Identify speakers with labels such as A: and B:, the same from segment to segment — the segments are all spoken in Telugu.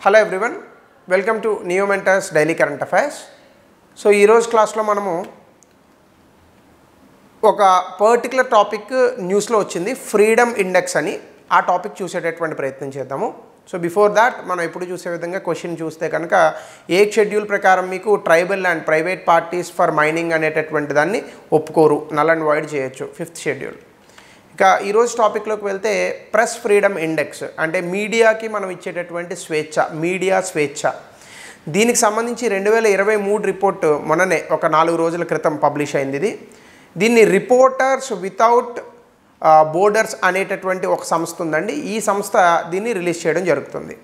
A: Hello everyone, welcome to Neo Mentors Daily Current Affairs. So ee roju class lo manamu oka particular topic news lo vachindi freedom index ani aa topic chusetetuvanti prayatnam chedamu. So before that మనం ఇప్పుడు చూసే విధంగా క్వశ్చన్ చూస్తే కనుక ఏ షెడ్యూల్ ప్రకారం మీకు tribal and private parties for mining అనేటటువంటి దాన్ని ఒప్పుకోరు, నల్ అండ్ వైడ్ చేయొచ్చు, 5th షెడ్యూల్. ఇక ఈరోజు టాపిక్లోకి వెళ్తే ప్రెస్ ఫ్రీడమ్ ఇండెక్స్ అంటే మీడియాకి మనం ఇచ్చేటటువంటి స్వేచ్ఛ, మీడియా స్వేచ్ఛ, దీనికి సంబంధించి 2023 రిపోర్ట్ మొన్ననే ఒక 4 రోజుల క్రితం పబ్లిష్ అయింది. దీన్ని రిపోర్టర్స్ వితౌట్ బోర్డర్స్ అనేటటువంటి ఒక సంస్థ ఉందండి. ఈ సంస్థ దీన్ని రిలీజ్ చేయడం జరుగుతుంది.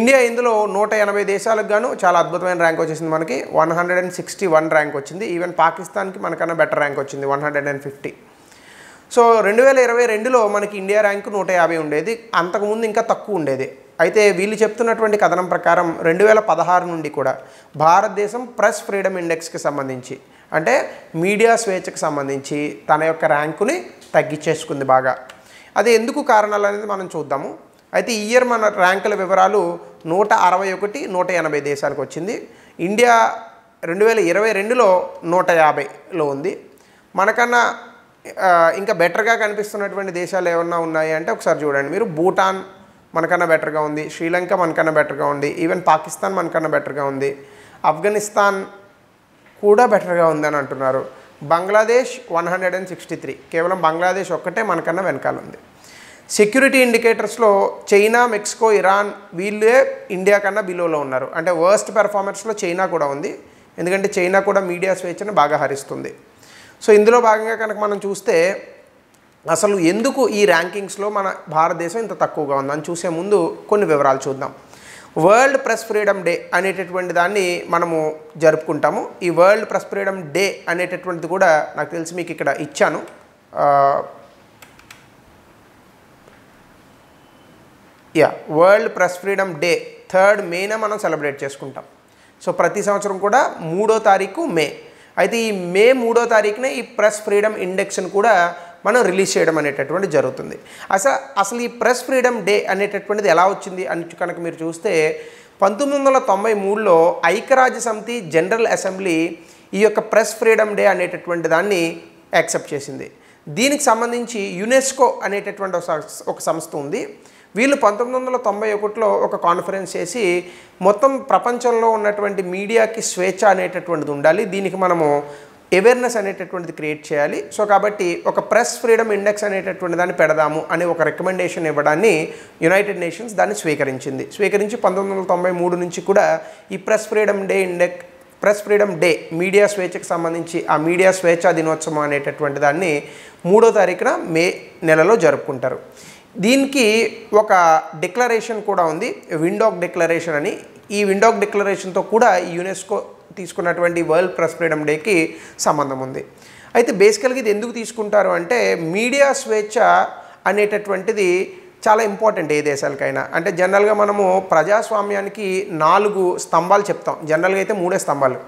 A: ఇండియా ఇందులో 180 దేశాలకు గాను చాలా అద్భుతమైన ర్యాంక్ వచ్చేసింది. మనకి 161 ర్యాంక్ వచ్చింది. ఈవెన్ పాకిస్తాన్కి మనకన్నా బెటర్ ర్యాంక్ వచ్చింది, 150. సో 2022లో మనకి ఇండియా ర్యాంకు 150 ఉండేది, అంతకుముందు ఇంకా తక్కువ ఉండేది. అయితే వీళ్ళు చెప్తున్నటువంటి కథనం ప్రకారం 2016 నుండి కూడా భారతదేశం ప్రెస్ ఫ్రీడమ్ ఇండెక్స్కి సంబంధించి అంటే మీడియా స్వేచ్ఛకు సంబంధించి తన యొక్క ర్యాంకుని తగ్గించేసుకుంది బాగా. అది ఎందుకు కారణాలు అనేది మనం చూద్దాము. అయితే ఈ ఇయర్ మన ర్యాంకుల వివరాలు 161, 180 దేశాలకు వచ్చింది. ఇండియా 2022లో 150లో ఉంది. మనకన్నా ఇంకా బెటర్గా కనిపిస్తున్నటువంటి దేశాలు ఏమన్నా ఉన్నాయి అంటే ఒకసారి చూడండి మీరు. భూటాన్ మనకన్నా బెటర్గా ఉంది, శ్రీలంక మనకన్నా బెటర్గా ఉంది, ఈవెన్ పాకిస్తాన్ మనకన్నా బెటర్గా ఉంది, ఆఫ్ఘనిస్తాన్ కూడా బెటర్గా ఉందని అంటున్నారు. బంగ్లాదేశ్ 163, కేవలం బంగ్లాదేశ్ ఒక్కటే మనకన్నా వెనకాల ఉంది. సెక్యూరిటీ ఇండికేటర్స్లో చైనా, మెక్సికో, ఇరాన్ వీళ్ళే ఇండియా కన్నా బిలోలో ఉన్నారు. అంటే వర్స్ట్ పెర్ఫార్మెన్స్లో చైనా కూడా ఉంది, ఎందుకంటే చైనా కూడా మీడియా స్వేచ్ఛను బాగా హరిస్తుంది. సో ఇందులో భాగంగా కనుక మనం చూస్తే అసలు ఎందుకు ఈ ర్యాంకింగ్స్లో మన భారతదేశం ఇంత తక్కువగా ఉందని చూసే ముందు కొన్ని వివరాలు చూద్దాం. వరల్డ్ ప్రెస్ ఫ్రీడమ్ డే అనేటటువంటి దాన్ని మనము జరుపుకుంటాము. ఈ వరల్డ్ ప్రెస్ ఫ్రీడమ్ డే అనేటటువంటిది కూడా నాకు తెలిసి మీకు ఇక్కడ ఇచ్చాను. World press freedom day 3rd మేన మనం సెలబ్రేట్ చేసుకుంటాం. సో ప్రతి సంవత్సరం కూడా 3వ తారీఖు మే. అయితే ఈ మే 3వ తారీఖునే ఈ ప్రెస్ ఫ్రీడమ్ ఇండెక్స్ని కూడా మనం రిలీజ్ చేయడం అనేటటువంటి జరుగుతుంది. అసలు ఈ ప్రెస్ ఫ్రీడమ్ డే అనేటటువంటిది ఎలా వచ్చింది అని కనుక మీరు చూస్తే 1993లో ఐక్యరాజ్య సమితి జనరల్ అసెంబ్లీ ఈ యొక్క ప్రెస్ ఫ్రీడమ్ డే అనేటటువంటి దాన్ని యాక్సెప్ట్ చేసింది. దీనికి సంబంధించి యునెస్కో అనేటటువంటి ఒక సంస్థ ఉంది. వీళ్ళు 1991లో ఒక కాన్ఫరెన్స్ చేసి మొత్తం ప్రపంచంలో ఉన్నటువంటి మీడియాకి స్వేచ్ఛ అనేటటువంటిది ఉండాలి, దీనికి మనము అవేర్నెస్ అనేటటువంటిది క్రియేట్ చేయాలి. సో కాబట్టి ఒక ప్రెస్ ఫ్రీడమ్ ఇండెక్స్ అనేటటువంటి దాన్ని పెడదాము అని ఒక రికమెండేషన్ ఇవ్వడాన్ని యునైటెడ్ నేషన్స్ దాన్ని స్వీకరించి 1993 నుంచి కూడా ఈ ప్రెస్ ఫ్రీడమ్ డే మీడియా స్వేచ్ఛకు సంబంధించి ఆ మీడియా స్వేచ్ఛా దినోత్సవం అనేటటువంటి దాన్ని 3వ తారీఖున మే నెలలో జరుపుకుంటారు. దీనికి ఒక డిక్లరేషన్ కూడా ఉంది, విండాక్ డిక్లరేషన్ అని. ఈ విండాక్ డిక్లరేషన్తో కూడా యునెస్కో తీసుకున్నటువంటి వరల్డ్ ప్రెస్ ఫ్రీడమ్ డేకి సంబంధం ఉంది. అయితే బేసికల్గా ఇది ఎందుకు తీసుకుంటారు అంటే మీడియా స్వేచ్ఛ అనేటటువంటిది చాలా ఇంపార్టెంట్ ఏ దేశాలకైనా. అంటే జనరల్గా మనము ప్రజాస్వామ్యానికి 4 స్తంభాలు చెప్తాం, జనరల్గా అయితే 3 స్తంభాలు.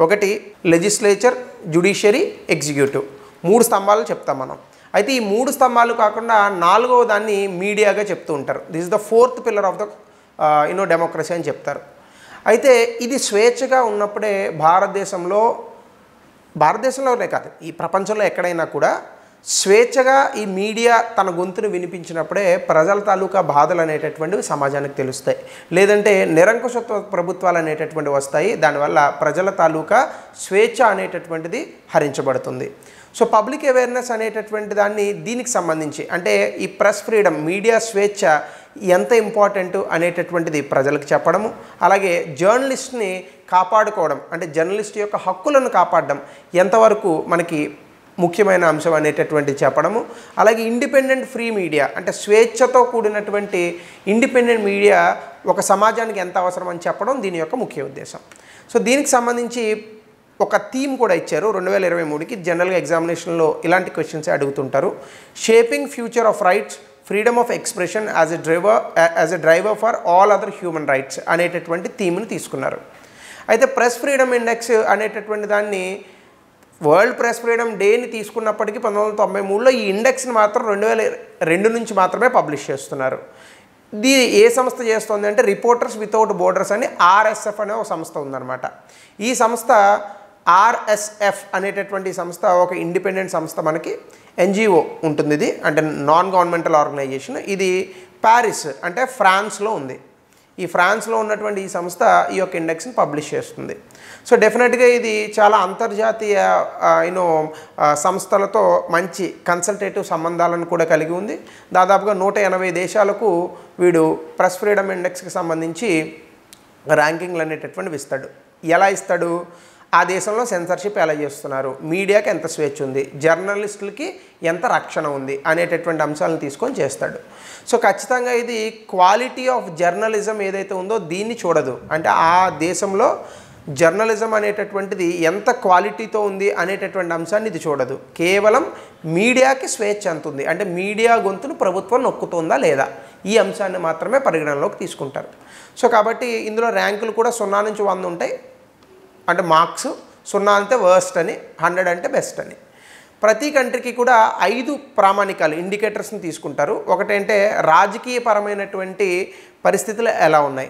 A: ఒకటి లెజిస్లేచర్, జ్యుడిషియరీ, ఎగ్జిక్యూటివ్, 3 స్తంభాలు చెప్తాం మనం. అయితే ఈ 3 స్తంభాలు కాకుండా 4వ దాన్ని మీడియాగా చెప్తూ ఉంటారు. This is the 4th pillar of the democracy అని చెప్తారు. అయితే ఇది స్వేచ్ఛగా ఉన్నప్పుడే భారతదేశంలోనే కాదు ఈ ప్రపంచంలో ఎక్కడైనా కూడా స్వేచ్ఛగా ఈ మీడియా తన గొంతును వినిపించినప్పుడే ప్రజల తాలూకా బాధలు అనేటటువంటివి సమాజానికి తెలుస్తాయి, లేదంటే నిరంకుశత్వ ప్రభుత్వాలు అనేటటువంటివి వస్తాయి. దానివల్ల ప్రజల తాలూకా స్వేచ్ఛ అనేటటువంటిది హరించబడుతుంది. సో పబ్లిక్ అవేర్నెస్ అనేటటువంటి దాన్ని దీనికి సంబంధించి అంటే ఈ ప్రెస్ ఫ్రీడమ్ మీడియా స్వేచ్ఛ ఎంత ఇంపార్టెంట్ అనేటటువంటిది ప్రజలకు చెప్పడము, అలాగే జర్నలిస్ట్ని కాపాడుకోవడం అంటే జర్నలిస్ట్ యొక్క హక్కులను కాపాడడం ఎంతవరకు మనకి ముఖ్యమైన అంశం అనేటటువంటిది చెప్పడము, అలాగే ఇండిపెండెంట్ ఫ్రీ మీడియా అంటే స్వేచ్ఛతో కూడినటువంటి ఇండిపెండెంట్ మీడియా ఒక సమాజానికి ఎంత అవసరం అని చెప్పడం దీని యొక్క ముఖ్య ఉద్దేశం. సో దీనికి సంబంధించి ఒక థీమ్ కూడా ఇచ్చారు 2023కి. జనరల్గా ఎగ్జామినేషన్లో ఇలాంటి క్వశ్చన్స్ అడుగుతుంటారు. Shaping future of rights, freedom of expression as a driver for all other human rights అనేటటువంటి థీమ్ని తీసుకున్నారు. అయితే ప్రెస్ ఫ్రీడమ్ ఇండెక్స్ అనేటటువంటి దాన్ని వరల్డ్ ప్రెస్ ఫ్రీడమ్ డేని తీసుకున్నప్పటికీ 1993లో ఈ ఇండెక్స్ని మాత్రం 2002 నుంచి మాత్రమే పబ్లిష్ చేస్తున్నారు. ఇది ఏ సంస్థ చేస్తుంది అంటే రిపోర్టర్స్ వితౌట్ బోర్డర్స్ అని ఆర్ఎస్ఎఫ్ అనే ఒక సంస్థ ఉందన్నమాట. ఈ సంస్థ ఆర్ఎస్ఎఫ్ అనేటటువంటి సంస్థ ఒక ఇండిపెండెంట్ సంస్థ, మనకి ఎన్జిఓ ఉంటుంది. ఇది అంటే నాన్ గవర్నమెంటల్ ఆర్గనైజేషన్. ఇది ప్యారిస్ అంటే ఫ్రాన్స్లో ఉంది. ఈ ఫ్రాన్స్లో ఉన్నటువంటి ఈ సంస్థ ఈ యొక్క ఇండెక్స్ని పబ్లిష్ చేస్తుంది. సో డెఫినెట్గా ఇది చాలా అంతర్జాతీయ సంస్థలతో మంచి కన్సల్టేటివ్ సంబంధాలను కూడా కలిగి ఉంది. దాదాపుగా 180 దేశాలకు వీడు ప్రెస్ ఫ్రీడమ్ ఇండెక్స్కి సంబంధించి ర్యాంకింగ్లు అనేటటువంటివి ఇస్తాడు. ఎలా ఇస్తాడు? ఆ దేశంలో సెన్సర్షిప్ ఎలా చేస్తున్నారు, మీడియాకి ఎంత స్వేచ్ఛ ఉంది, జర్నలిస్టులకి ఎంత రక్షణ ఉంది అనేటటువంటి అంశాలను తీసుకొని చేస్తాడు. సో ఖచ్చితంగా ఇది క్వాలిటీ ఆఫ్ జర్నలిజం ఏదైతే ఉందో దీన్ని చూడదు. అంటే ఆ దేశంలో జర్నలిజం అనేటటువంటిది ఎంత క్వాలిటీతో ఉంది అనేటటువంటి అంశాన్ని ఇది చూడదు. కేవలం మీడియాకి స్వేచ్ఛ ఎంత ఉంది, అంటే మీడియా గొంతును ప్రభుత్వం నొక్కుతుందా లేదా, ఈ అంశాన్ని మాత్రమే పరిగణనలోకి తీసుకుంటారు. సో కాబట్టి ఇందులో ర్యాంకులు కూడా 0 నుంచి 100 ఉంటాయి. అంటే మార్క్స్ 0 అంటే వర్స్ట్ అని, 100 అంటే బెస్ట్ అని. ప్రతి కంట్రీకి కూడా 5 ప్రామాణికాలు ఇండికేటర్స్ని తీసుకుంటారు. ఒకటంటే రాజకీయపరమైనటువంటి పరిస్థితులు ఎలా ఉన్నాయి,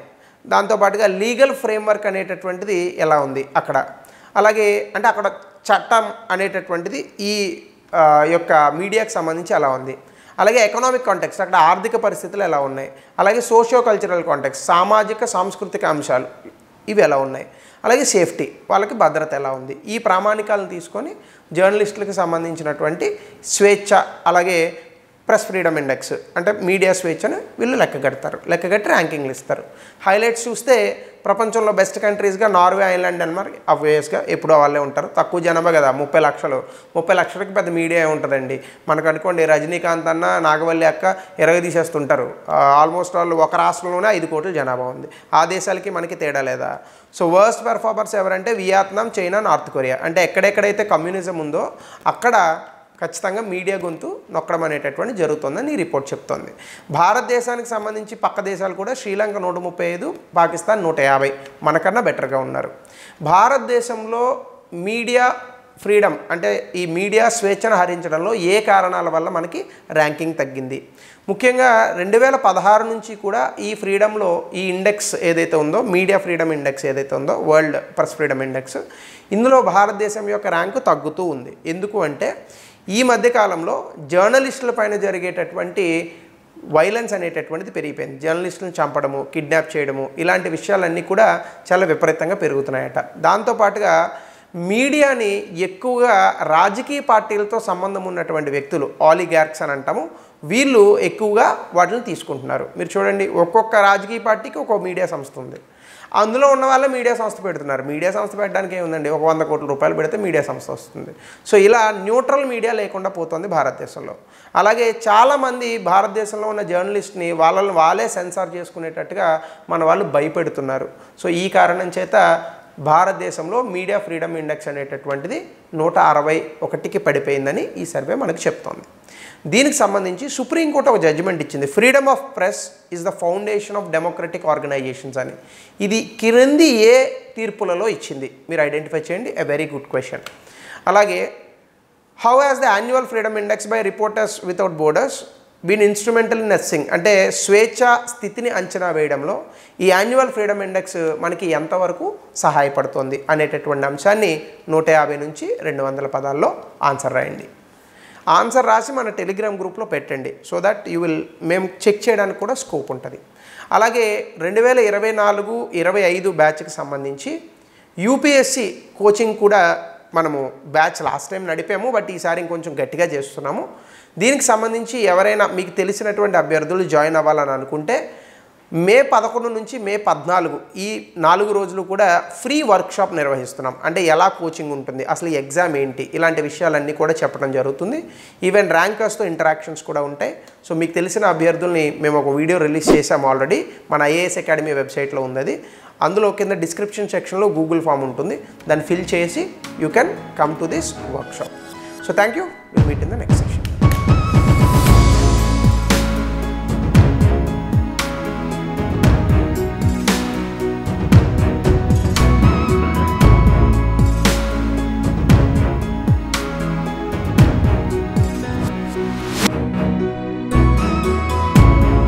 A: దాంతోపాటుగా లీగల్ ఫ్రేమ్వర్క్ అనేటటువంటిది ఎలా ఉంది అక్కడ, అలాగే అంటే అక్కడ చట్టం అనేటటువంటిది ఈ యొక్క మీడియాకి సంబంధించి ఎలా ఉంది, అలాగే ఎకనామిక్ కాంటెక్స్ట్ అక్కడ ఆర్థిక పరిస్థితులు ఎలా ఉన్నాయి, అలాగే సోషియో కల్చరల్ కాంటెక్స్ట్ సామాజిక సాంస్కృతిక అంశాలు ఇవి ఎలా ఉన్నాయి, అలాగే సేఫ్టీ వాళ్ళకి భద్రత ఎలా ఉంది. ఈ ప్రామాణికాలను తీసుకొని జర్నలిస్టులకు సంబంధించినటువంటి స్వేచ్ఛ, అలాగే ప్రెస్ ఫ్రీడమ్ ఇండెక్స్ అంటే మీడియా స్వేచ్ఛను వీళ్ళు లెక్కగట్టి ర్యాంకింగ్లు ఇస్తారు. హైలైట్స్ చూస్తే ప్రపంచంలో బెస్ట్ కంట్రీస్గా నార్వే, ఐర్లాండ్, డెన్మార్క్ ఆబ్వియస్గా ఎప్పుడో వాళ్ళే ఉంటారు. తక్కువ జనాభా కదా, 30 లక్షలకి పెద్ద మీడియా ఉంటుందండి. మనకు అనుకోండి రజనీకాంత్ అన్న, నాగవల్లి అక్క తీసేస్తుంటారు. ఆల్మోస్ట్ వాళ్ళు ఒక రాష్ట్రంలోనే 5 కోట్ల జనాభా ఉంది. ఆ దేశాలకి మనకి తేడా లేదా? సో వర్స్ట్ పెర్ఫార్మర్స్ ఎవరంటే వియత్నాం, చైనా, నార్త్ కొరియా. అంటే ఎక్కడెక్కడైతే కమ్యూనిజం ఉందో అక్కడ ఖచ్చితంగా మీడియా గొంతు నొక్కడం అనేటటువంటి జరుగుతుందని ఈ రిపోర్ట్ చెప్తోంది. భారతదేశానికి సంబంధించి పక్క దేశాలు కూడా శ్రీలంక 135, పాకిస్తాన్ 150 మనకన్నా బెటర్గా ఉన్నారు. భారతదేశంలో మీడియా ఫ్రీడమ్ అంటే ఈ మీడియా స్వేచ్ఛను హరించడంలో ఏ కారణాల వల్ల మనకి ర్యాంకింగ్ తగ్గింది? ముఖ్యంగా 2016 నుంచి కూడా ఈ ఫ్రీడమ్లో ఈ ఇండెక్స్ ఏదైతే ఉందో, మీడియా ఫ్రీడమ్ ఇండెక్స్ ఏదైతే ఉందో, వరల్డ్ ప్రెస్ ఫ్రీడమ్ ఇండెక్స్, ఇందులో భారతదేశం యొక్క ర్యాంకు తగ్గుతూ ఉంది. ఎందుకు అంటే ఈ మధ్యకాలంలో జర్నలిస్టుల పైన జరిగేటటువంటి వైలెన్స్ అనేటటువంటిది పెరిగిపోయింది. జర్నలిస్టులను చంపడము, కిడ్నాప్ చేయడము, ఇలాంటి విషయాలన్నీ కూడా చాలా విపరీతంగా పెరుగుతున్నాయట. దాంతోపాటుగా మీడియాని ఎక్కువగా రాజకీయ పార్టీలతో సంబంధం ఉన్నటువంటి వ్యక్తులు, ఆలిగార్క్స్ అని అంటాము, వీళ్ళు ఎక్కువగా వాటిని తీసుకుంటున్నారు. మీరు చూడండి, ఒక్కొక్క రాజకీయ పార్టీకి ఒక్కొక్క మీడియా సంస్థ ఉంది. అందులో ఉన్న వాళ్ళే మీడియా సంస్థ పెడుతున్నారు. మీడియా సంస్థ పెట్టడానికి ఏముందండి, ఒక 100 కోట్ల రూపాయలు పెడితే మీడియా సంస్థ వస్తుంది. సో ఇలా న్యూట్రల్ మీడియా లేకుండా పోతుంది భారతదేశంలో. అలాగే చాలామంది భారతదేశంలో ఉన్న జర్నలిస్ట్ని వాళ్ళే సెన్సార్ చేసుకునేటట్టుగా మన వాళ్ళు భయపెడుతున్నారు. సో ఈ కారణం చేత భారతదేశంలో మీడియా ఫ్రీడమ్ ఇండెక్స్ అనేటటువంటిది 161కి పడిపోయిందని ఈ సర్వే మనకు చెప్తోంది. దీనికి సంబంధించి సుప్రీంకోర్టు ఒక జడ్జిమెంట్ ఇచ్చింది. Freedom of press is the foundation of democratic organisations అని. ఇది క్రింది ఏ తీర్పులలో ఇచ్చింది? మీరు ఐడెంటిఫై చేయండి. A very good question. అలాగే how has the annual freedom index by reporters without borders been instrumental in assessing, అంటే స్వేచ్ఛ స్థితిని అంచనా వేయడంలో ఈ యాన్యువల్ ఫ్రీడమ్ ఇండెక్స్ మనకి ఎంతవరకు సహాయపడుతుంది అనేటటువంటి అంశాన్ని 150 నుంచి 200 పదాల్లో ఆన్సర్ రాయండి. ఆన్సర్ రాసి మన టెలిగ్రామ్ గ్రూప్లో పెట్టండి. సో దట్ మేము చెక్ చేయడానికి కూడా స్కోప్ ఉంటుంది. అలాగే 2024-25 బ్యాచ్కి సంబంధించి యూపీఎస్సి కోచింగ్ కూడా మనము బ్యాచ్ లాస్ట్ టైం నడిపాము, బట్ ఈసారి ఇంకొంచెం గట్టిగా చేస్తున్నాము. దీనికి సంబంధించి ఎవరైనా మీకు తెలిసినటువంటి అభ్యర్థులు జాయిన్ అవ్వాలని అనుకుంటే మే 11 నుంచి మే 14 ఈ 4 రోజులు కూడా ఫ్రీ వర్క్షాప్ నిర్వహిస్తున్నాం. అంటే ఎలా కోచింగ్ ఉంటుంది, అసలు ఎగ్జామ్ ఏంటి, ఇలాంటి విషయాలన్నీ కూడా చెప్పడం జరుగుతుంది. ఈవెన్ ర్యాంకర్స్తో ఇంటరాక్షన్స్ కూడా ఉంటాయి. సో మీకు తెలిసిన అభ్యర్థుల్ని మేము ఒక వీడియో రిలీజ్ చేసాము ఆల్రెడీ, మన ఐఏఎస్ అకాడమీ వెబ్సైట్లో ఉంది అది. అందులో కింద డిస్క్రిప్షన్ సెక్షన్లో గూగుల్ ఫామ్ ఉంటుంది, దాన్ని ఫిల్ చేసి you can come to this workshop. So thank you. Will meet in the next session.